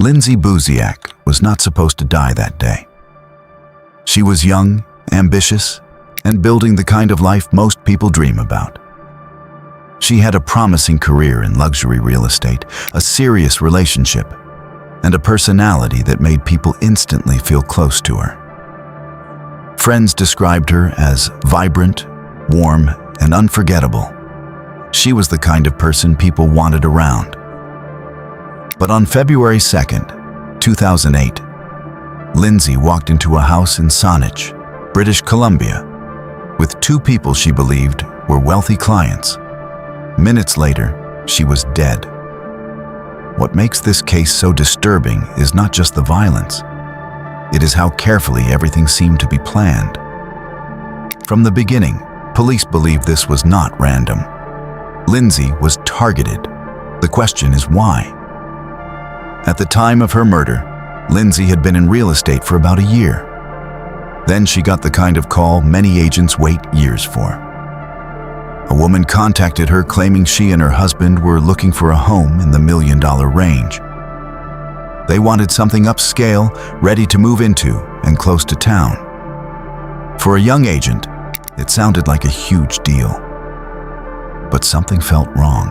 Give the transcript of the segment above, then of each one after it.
Lindsay Buziak was not supposed to die that day. She was young, ambitious, and building the kind of life most people dream about. She had a promising career in luxury real estate, a serious relationship, and a personality that made people instantly feel close to her. Friends described her as vibrant, warm, and unforgettable. She was the kind of person people wanted around. But on February 2nd, 2008, Lindsay walked into a house in Saanich, British Columbia, with two people she believed were wealthy clients. Minutes later, she was dead. What makes this case so disturbing is not just the violence. It is how carefully everything seemed to be planned. From the beginning, police believed this was not random. Lindsay was targeted. The question is why? At the time of her murder, Lindsay had been in real estate for about a year. Then she got the kind of call many agents wait years for. A woman contacted her claiming she and her husband were looking for a home in the $1 million range. They wanted something upscale, ready to move into, and close to town. For a young agent, it sounded like a huge deal. But something felt wrong.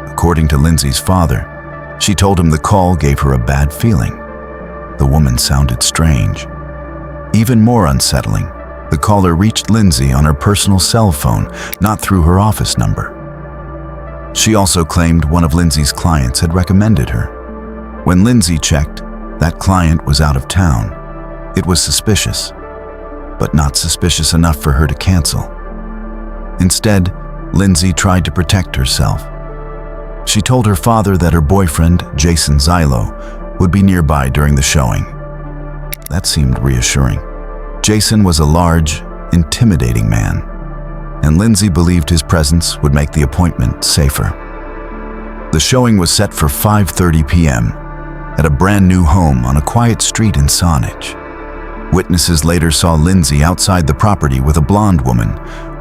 According to Lindsay's father, she told him the call gave her a bad feeling. The woman sounded strange. Even more unsettling, the caller reached Lindsay on her personal cell phone, not through her office number. She also claimed one of Lindsay's clients had recommended her. When Lindsay checked, that client was out of town. It was suspicious, but not suspicious enough for her to cancel. Instead, Lindsay tried to protect herself. She told her father that her boyfriend, Jason Zailo, would be nearby during the showing. That seemed reassuring. Jason was a large, intimidating man, and Lindsay believed his presence would make the appointment safer. The showing was set for 5:30 p.m. at a brand new home on a quiet street in Saanich. Witnesses later saw Lindsay outside the property with a blonde woman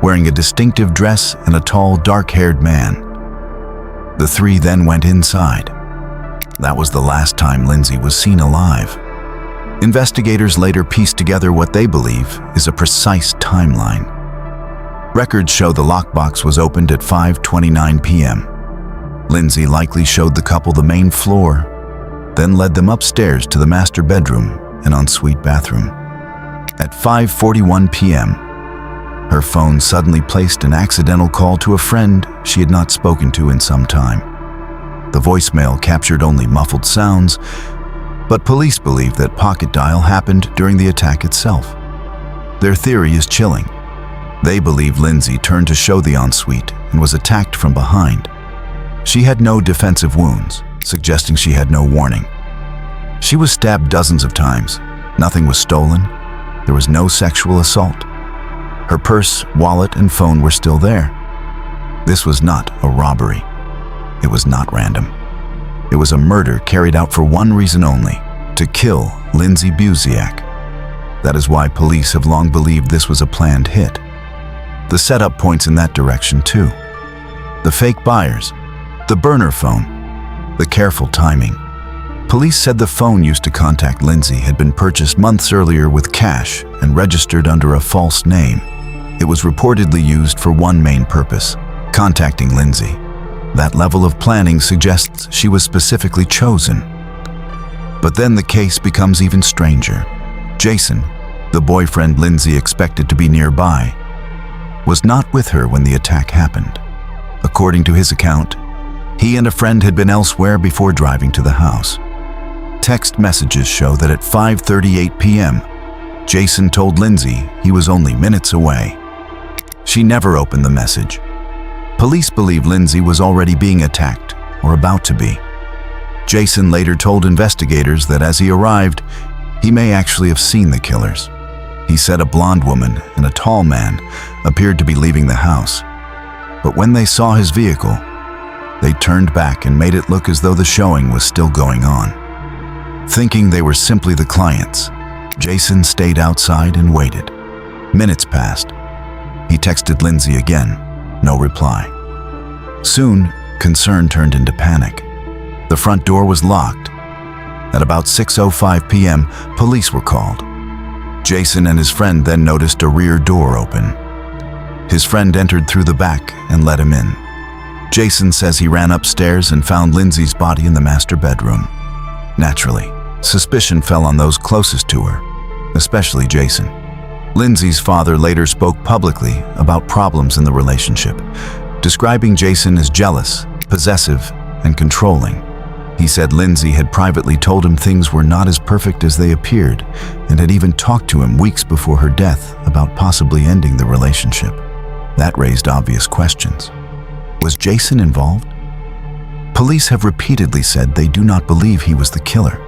wearing a distinctive dress and a tall, dark-haired man. The three then went inside. That was the last time Lindsay was seen alive. Investigators later pieced together what they believe is a precise timeline. Records show the lockbox was opened at 5:29 p.m. Lindsay likely showed the couple the main floor, then led them upstairs to the master bedroom and ensuite bathroom. At 5:41 p.m., her phone suddenly placed an accidental call to a friend she had not spoken to in some time. The voicemail captured only muffled sounds, but police believe that pocket dial happened during the attack itself. Their theory is chilling. They believe Lindsay turned to show the ensuite and was attacked from behind. She had no defensive wounds, suggesting she had no warning. She was stabbed dozens of times. Nothing was stolen. There was no sexual assault. Her purse, wallet, and phone were still there. This was not a robbery. It was not random. It was a murder carried out for one reason only: to kill Lindsay Buziak. That is why police have long believed this was a planned hit. The setup points in that direction too. The fake buyers, the burner phone, the careful timing. Police said the phone used to contact Lindsay had been purchased months earlier with cash and registered under a false name. It was reportedly used for one main purpose: contacting Lindsay. That level of planning suggests she was specifically chosen. But then the case becomes even stranger. Jason, the boyfriend Lindsay expected to be nearby, was not with her when the attack happened. According to his account, he and a friend had been elsewhere before driving to the house. Text messages show that at 5:38 p.m., Jason told Lindsay he was only minutes away. She never opened the message. Police believe Lindsay was already being attacked, or about to be. Jason later told investigators that as he arrived, he may actually have seen the killers. He said a blonde woman and a tall man appeared to be leaving the house. But when they saw his vehicle, they turned back and made it look as though the showing was still going on. Thinking they were simply the clients, Jason stayed outside and waited. Minutes passed. He texted Lindsay again. No reply. Soon, concern turned into panic. The front door was locked. At about 6:05 p.m., police were called. Jason and his friend then noticed a rear door open. His friend entered through the back and let him in. Jason says he ran upstairs and found Lindsay's body in the master bedroom. Naturally, suspicion fell on those closest to her, especially Jason. Lindsay's father later spoke publicly about problems in the relationship, describing Jason as jealous, possessive, and controlling. He said Lindsay had privately told him things were not as perfect as they appeared and had even talked to him weeks before her death about possibly ending the relationship. That raised obvious questions. Was Jason involved? Police have repeatedly said they do not believe he was the killer.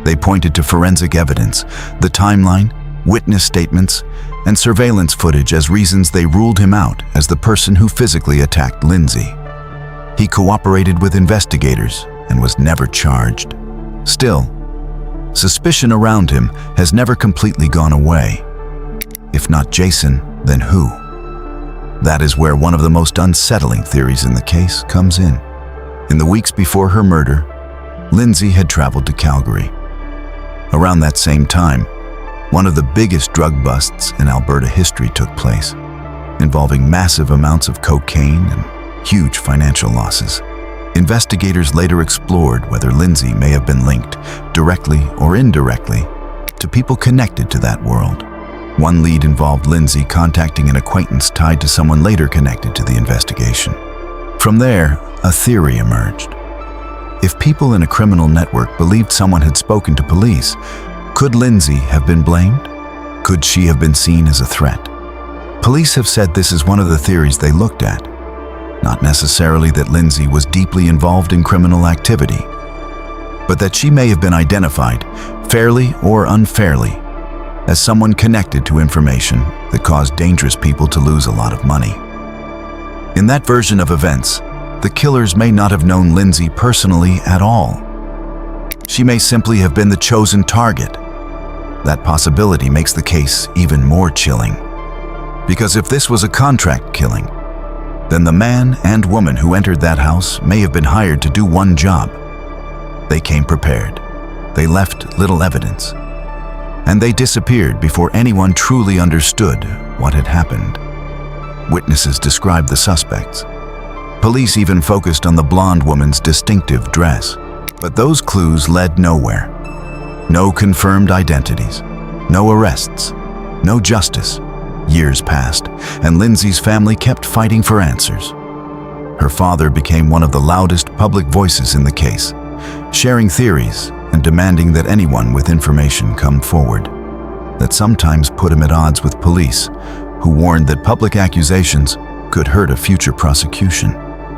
They pointed to forensic evidence, the timeline, witness statements, and surveillance footage as reasons they ruled him out as the person who physically attacked Lindsay. He cooperated with investigators and was never charged. Still, suspicion around him has never completely gone away. If not Jason, then who? That is where one of the most unsettling theories in the case comes in. In the weeks before her murder, Lindsay had traveled to Calgary. Around that same time, one of the biggest drug busts in Alberta history took place, involving massive amounts of cocaine and huge financial losses. Investigators later explored whether Lindsay may have been linked, directly or indirectly, to people connected to that world. One lead involved Lindsay contacting an acquaintance tied to someone later connected to the investigation. From there, a theory emerged. If people in a criminal network believed someone had spoken to police, could Lindsay have been blamed? Could she have been seen as a threat? Police have said this is one of the theories they looked at. Not necessarily that Lindsay was deeply involved in criminal activity, but that she may have been identified, fairly or unfairly, as someone connected to information that caused dangerous people to lose a lot of money. In that version of events, the killers may not have known Lindsay personally at all. She may simply have been the chosen target. That possibility makes the case even more chilling. Because if this was a contract killing, then the man and woman who entered that house may have been hired to do one job. They came prepared. They left little evidence. And they disappeared before anyone truly understood what had happened. Witnesses described the suspects. Police even focused on the blonde woman's distinctive dress. But those clues led nowhere. No confirmed identities, no arrests, no justice. Years passed, and Lindsay's family kept fighting for answers. Her father became one of the loudest public voices in the case, sharing theories and demanding that anyone with information come forward. That sometimes put him at odds with police, who warned that public accusations could hurt a future prosecution.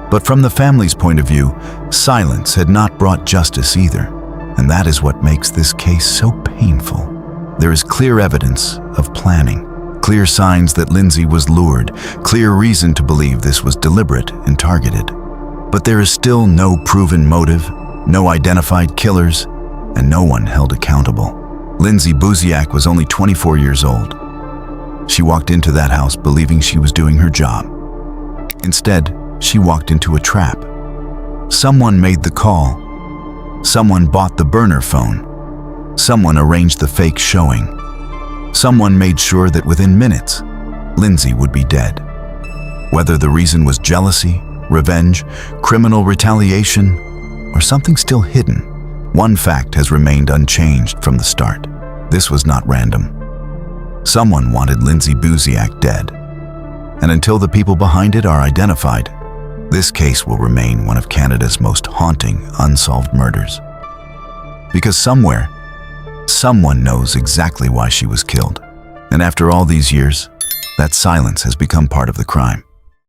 But from the family's point of view, silence had not brought justice either, and that is what makes this case so painful. There is clear evidence of planning, clear signs that Lindsay was lured, clear reason to believe this was deliberate and targeted. But there is still no proven motive, no identified killers, and no one held accountable. Lindsay Buziak was only 24 years old. She walked into that house believing she was doing her job. Instead, she walked into a trap. Someone made the call. Someone bought the burner phone. Someone arranged the fake showing. Someone made sure that within minutes, Lindsay would be dead. Whether the reason was jealousy, revenge, criminal retaliation, or something still hidden, one fact has remained unchanged from the start. This was not random. Someone wanted Lindsay Buziak dead. And until the people behind it are identified, this case will remain one of Canada's most haunting unsolved murders. Because somewhere, someone knows exactly why she was killed. And after all these years, that silence has become part of the crime.